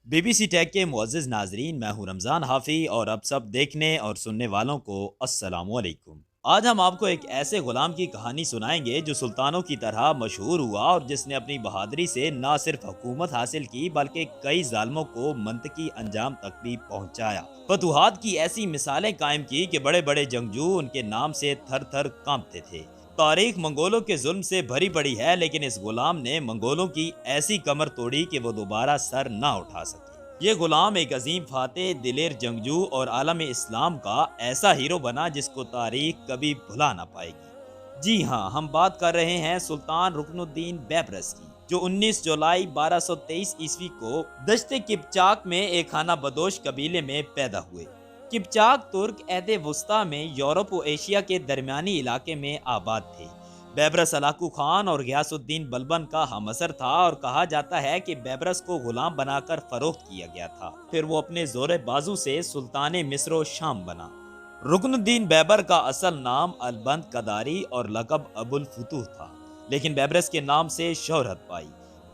BBC take के मुअज़्ज़िज़ नाज़रीन, मैं हूँ रमज़ान हाफ़ी और अब सब देखने और सुनने वालों को अस्सलामु अलैकुम। आज हम आपको एक ऐसे ग़ुलाम की कहानी सुनाएंगे जो सुल्तानों की तरह मशहूर हुआ और जिसने अपनी बहादुरी से न सिर्फ हुकूमत हासिल की बल्कि कई ज़ालिमों को मंतकी अंजाम तक भी पहुँचाया। फतूहात की ऐसी मिसालें कायम की कि बड़े बड़े जंगजू उनके नाम से थर थर कांपते थे। तारीख मंगोलों के जुल्म से भरी पड़ी है, लेकिन इस गुलाम ने मंगोलों की ऐसी कमर तोड़ी कि वो दोबारा सर ना उठा सके। ये गुलाम एक अजीम फाते, दिलेर जंगजू और आलम इस्लाम का ऐसा हीरो बना जिसको तारीख कभी भुला ना पाएगी। जी हाँ, हम बात कर रहे हैं सुल्तान रुकनुद्दीन बैबरस की, जो 19 जुलाई 1223 ईस्वी को दश्ते किपचाक में एक खाना बदोश कबीले में पैदा हुए। किपचाक तुर्क एहद वस्ता में यूरोप और एशिया के दरमियानी इलाके में आबाद थे। बैबरस अलाकू खान और गयासुद्दीन बलबन का हमअसर था और कहा जाता है कि बैबरस को गुलाम बनाकर फरोख्त किया गया था। फिर वो अपने जोरे बाजू से सुल्तान मिस्र और शाम बना। रुकनुद्दीन बैबर का असल नाम अलबंद कदारी और लकब अबुल फुतूह था, लेकिन बैबरस के नाम से शोहरत पाई।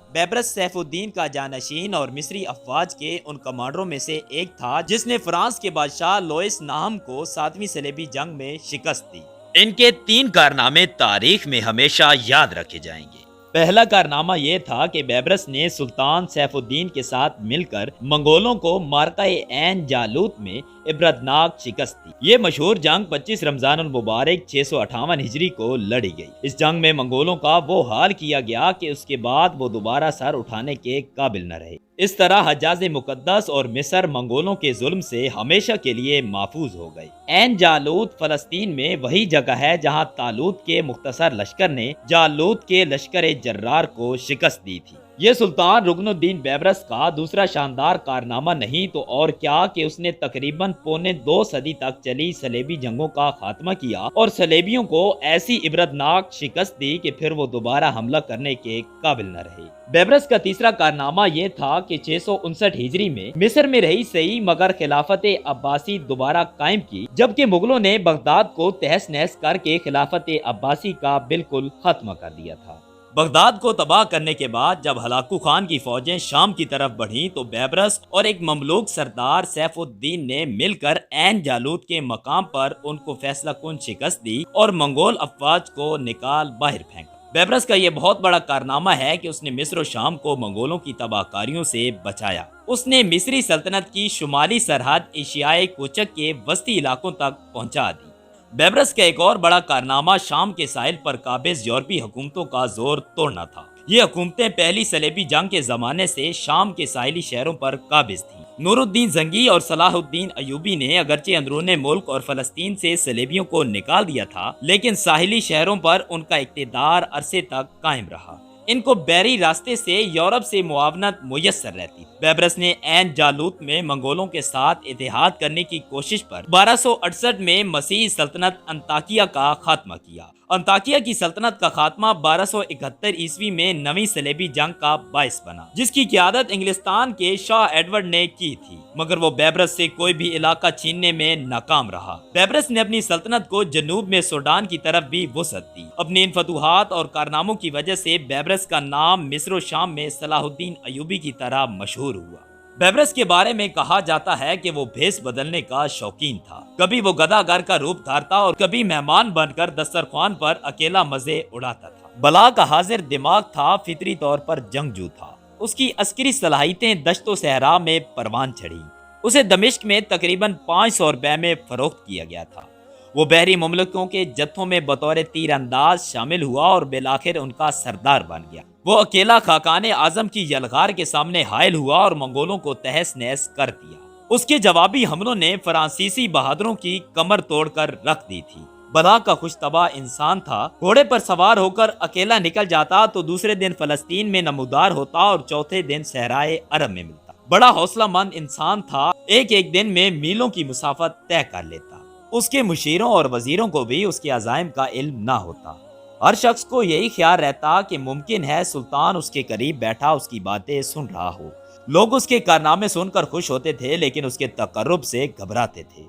बैबरस सैफुद्दीन का जानशीन और मिस्री अफवाज के उन कमांडरों में से एक था जिसने फ्रांस के बादशाह लोइस नाहम को 7वीं सलेबी जंग में शिकस्त दी। इनके 3 कारनामे तारीख में हमेशा याद रखे जाएंगे। पहला कारनामा यह था कि बैबरस ने सुल्तान सैफुद्दीन के साथ मिलकर मंगोलों को मार्का एन जालूत में इबरतनाक शिकस्त दी। ये मशहूर जंग 25 रमजान उल मुबारक 658 हिजरी को लड़ी गई। इस जंग में मंगोलों का वो हाल किया गया कि उसके बाद वो दोबारा सर उठाने के काबिल न रहे। इस तरह हजाज मुकद्दस और मिस्र मंगोलों के जुल्म से हमेशा के लिए महफूज हो गए। एन जालूत फलस्तीन में वही जगह है जहां तालूत के मुख्तसर लश्कर ने जालूत के लश्कर जर्रार को शिकस्त दी थी। ये सुल्तान रुकनुद्दीन बैबरस का दूसरा शानदार कारनामा नहीं तो और क्या कि उसने तकरीबन पौने 2 सदी तक चली सलेबी जंगों का खात्मा किया और सलेबियों को ऐसी इबरतनाक शिकस्त दी कि फिर वो दोबारा हमला करने के काबिल न रहे। बैबरस का तीसरा कारनामा यह था कि 659 हिजरी में मिस्र में रही सही मगर खिलाफत अब्बासी दोबारा कायम की, जबकि मुगलों ने बगदाद को तहस नहस करके खिलाफत अब्बासी का बिल्कुल खत्म कर दिया था। बगदाद को तबाह करने के बाद जब हलाकू खान की फौजें शाम की तरफ बढ़ीं तो बैबरस और एक ममलूक सरदार सैफुद्दीन ने मिलकर एन जालूत के मकाम पर उनको फैसला कुन शिकस्त दी और मंगोल अफवाज को निकाल बाहर फेंका। बैबरस का यह बहुत बड़ा कारनामा है कि उसने मिस्र और शाम को मंगोलों की तबाहकारियों से बचाया। उसने मिस्री सल्तनत की शुमाली सरहद एशियाई कोचक के वस्ती इलाकों तक पहुंचा दी। बैबरस का एक और बड़ा कारनामा शाम के साहिल पर काबिज यूरोपीय हुकूमतों का जोर तोड़ना था। ये हुकूमतें पहली सलेबी जंग के जमाने से शाम के साहिली शहरों पर काबिज थीं। नूरुद्दीन जंगी और सलाहुद्दीन अयूबी ने अगरचे अंदरूने मुल्क और फलस्तीन से सलेबियों को निकाल दिया था, लेकिन साहिली शहरों पर उनका इक़्तिदार अरसे तक कायम रहा। इनको बहरी रास्ते से यूरोप से मुआवनत मुयस्सर रहती। बैबरस ने एन जालूत में मंगोलों के साथ इत्तेहाद करने की कोशिश पर 1268 में मसीह सल्तनत अंताकिया का खात्मा किया। अंताकिया की सल्तनत का खात्मा 1271 ईस्वी में नवी सलेबी जंग का बायस बना, जिसकी क़ियादत इंग्लिस्तान के शाह एडवर्ड ने की थी, मगर वो बैबरस से कोई भी इलाका छीनने में नाकाम रहा। बैबरस ने अपनी सल्तनत को जनूब में सूडान की तरफ भी वसअत दी। अपने इन फतूहात और कारनामों की वजह से बैबरस का नाम मिस्र और शाम में सलाहुद्दीन अयूबी की तरह मशहूर हुआ। बैबरस के बारे में कहा जाता है कि वो भेस बदलने का शौकीन था। कभी वो गदागर का रूप धारता और कभी मेहमान बनकर दस्तरखान पर अकेला मजे उड़ाता था। बला का हाजिर दिमाग था, फितरी तौर पर जंगजू था। उसकी अस्करी सलाहियतें दश्तो सहरा में परवान चढ़ी। उसे दमिश्क में तकरीबन 500 रुपए में फरोख्त किया गया था। वो बहरी मुमलकों के जत्थों में बतौर तीरंदाज शामिल हुआ और बिलाखिर उनका सरदार बन गया। वो अकेला खाकान आजम की यलगार के सामने हायल हुआ और मंगोलों को तहस नहस कर दिया। उसके जवाबी हमलों ने फ्रांसीसी बहादुरों की कमर तोड़कर रख दी थी। बला का खुशतबा इंसान था। घोड़े पर सवार होकर अकेला निकल जाता तो दूसरे दिन फलस्तीन में नमूदार होता और चौथे दिन सहराए अरब में मिलता। बड़ा हौसलामंद इंसान था। एक एक दिन में मीलों की मुसाफत तय कर लेता। उसके मुशीरों और वजीरों को भी उसके अज़ाइम का इल्म ना होता। हर शख्स को यही ख्याल रहता कि मुमकिन है सुल्तान उसके करीब बैठा उसकी बातें सुन रहा हो। लोग उसके कारनामे सुनकर खुश होते थे, लेकिन उसके तकर्रुब से घबराते थे।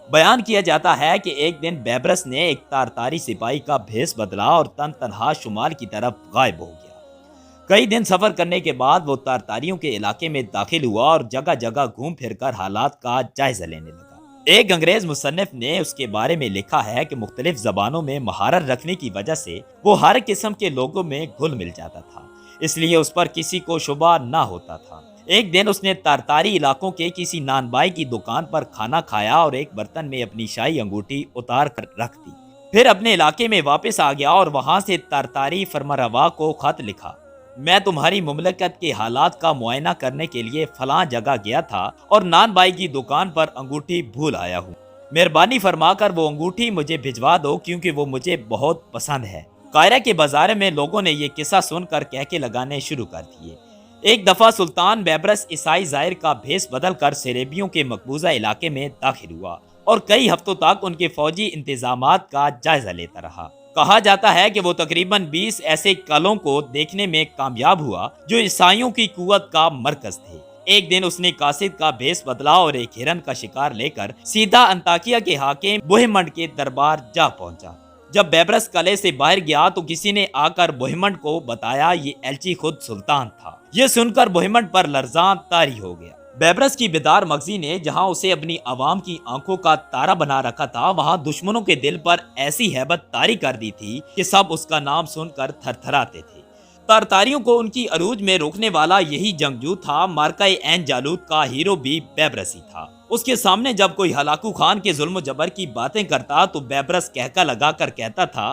बयान किया जाता है कि एक दिन बैबरस ने एक तारतारी सिपाही का भेस बदला और तन तनहा शुमाल की तरफ गायब हो गया। कई दिन सफर करने के बाद वो तारतारियों के इलाके में दाखिल हुआ और जगह जगह घूम फिर कर हालात का जायजा लेने लगा। एक अंग्रेज मुसन्निफ ने उसके बारे में लिखा है कि मुख्तलिफ जबानों में महारत रखने की वजह से वो हर किस्म के लोगों में घुल मिल जाता था, इसलिए उस पर किसी को शुबा ना होता था। एक दिन उसने तारतारी इलाकों के किसी नानबाई की दुकान पर खाना खाया और एक बर्तन में अपनी शाही अंगूठी उतार कर रख दी। फिर अपने इलाके में वापस आ गया और वहां से तारतारी फरमारवा को खत लिखा, मैं तुम्हारी मुमलकत के हालात का मुआयना करने के लिए फलां जगह गया था और नान बाई की दुकान पर अंगूठी भूल आया हूँ। मेहरबानी फरमाकर वो अंगूठी मुझे भिजवा दो क्योंकि वो मुझे बहुत पसंद है। कायरा के बाजार में लोगों ने ये किस्सा सुनकर कहके लगाने शुरू कर दिए। एक दफा सुल्तान बेबरस ईसाई जाहिर का भेस बदल कर सेरेबियों के मकबूजा इलाके में दाखिल हुआ और कई हफ्तों तक उनके फौजी इंतजामात का जायजा लेता रहा। कहा जाता है कि वो तकरीबन 20 ऐसे कलों को देखने में कामयाब हुआ जो ईसाइयों की कुव्वत का मरकज थे। एक दिन उसने कासिद का भेस बदला और एक हिरन का शिकार लेकर सीधा अंताकिया के हाकिम बोहेमंड के दरबार जा पहुंचा। जब बेबरस कले से बाहर गया तो किसी ने आकर बोहेमंड को बताया ये एलची खुद सुल्तान था। ये सुनकर बोहेमंड पर लर्जां तारी हो गया। बेबरस की बेदार मगजी ने जहां उसे अपनी आवाम की आंखों का तारा बना रखा था, वहां दुश्मनों के दिल पर ऐसी हैबत तारी कर दी थी कि सब उसका नाम सुनकर थरथराते थे। तारतारियों को उनकी अरूज में रोकने वाला यही जंगजू था। मार्का एन जालूत का हीरो भी बेबरस ही था। उसके सामने जब कोई हलाकू खान के जुल्म जबर की बातें करता तो बेबरस कहका लगाकर कहता था,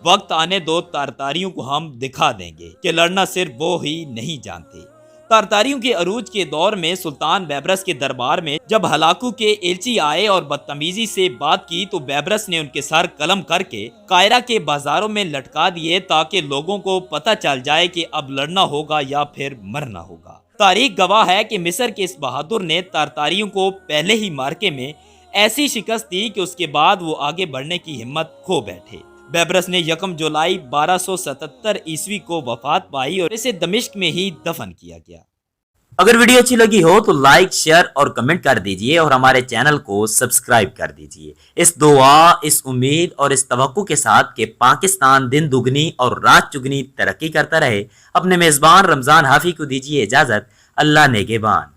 वक्त आने दो, तारतारियों को हम दिखा देंगे कि लड़ना सिर्फ वो ही नहीं जानते। तारतारियों के अरूज के दौर में सुल्तान बेबरस के दरबार में जब हलाकू के एलची आए और बदतमीजी से बात की तो बेबरस ने उनके सर कलम करके कायरा के बाजारों में लटका दिए ताकि लोगों को पता चल जाए कि अब लड़ना होगा या फिर मरना होगा। तारीख गवाह है कि मिस्र के इस बहादुर ने तारतारियों को पहले ही मार्के में ऐसी शिकस्त दी कि उसके बाद वो आगे बढ़ने की हिम्मत खो बैठे। बेबरस ने 1 जुलाई 1277 ईस्वी को वफात पाई और इसे दमिश्क में ही दफन किया गया। अगर वीडियो अच्छी लगी हो तो लाइक, शेयर और कमेंट कर दीजिए और हमारे चैनल को सब्सक्राइब कर दीजिए। इस दुआ, इस उम्मीद और इस तवक्को के साथ कि पाकिस्तान दिन दुगनी और रात चुगनी तरक्की करता रहे, अपने मेजबान रमजान हाफी को दीजिए इजाजत। अल्लाह नेगेबान।